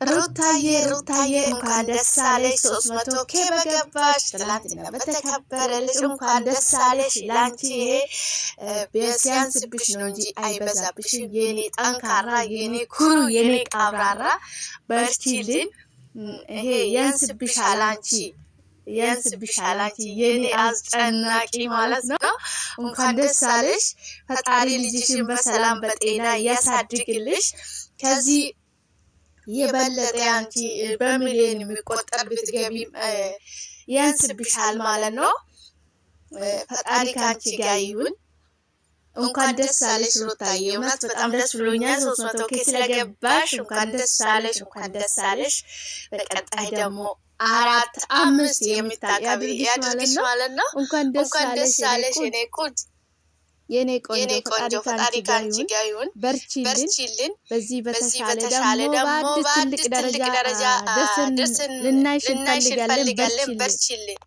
ሩታዬ እንኳን ደስ አለሽ 300 ኬ በገባሽ ትላንትና በተከበረልሽ እንኳን ደስ አለሽ ላንቺ ቢያንስብሽ ነው እንጂ አይበዛብሽም የኔ ጠንካራ የኔ ኩሩ የኔ ቀብራራ በርቺልን ይሄ ያንስብሻል አንቺ የኔ አስጨናቂ ማለት ነው። እንኳን ደስ አለሽ ፈጣሪ ልጅሽን በሰላም በጤና ያሳድግልሽ ከዚህ የበለጠ አንቺ በሚሊዮን የሚቆጠር ብትገቢ ያንስብሻል ማለት ነው። ፈጣሪ ካንቺ ጋር ይሁን። እንኳን ደስ አለሽ ሩታዬ፣ እውነት በጣም ደስ ብሎኛል 300 ኬ ስለገባሽ እንኳን ደስ አለሽ። በቀጣይ ደግሞ 4 5 የሚታቀብልሽ ማለት ነው። እንኳን ደስ አለሽ የኔ ቆንጆ ፈጣሪ ካንቺ ጋር ይሁን። በርቺልን። በዚህ በተሻለ ደግሞ በአዲስ ትልቅ ደረጃ ደስን ልናይሽ እንፈልጋለን። በርቺልን።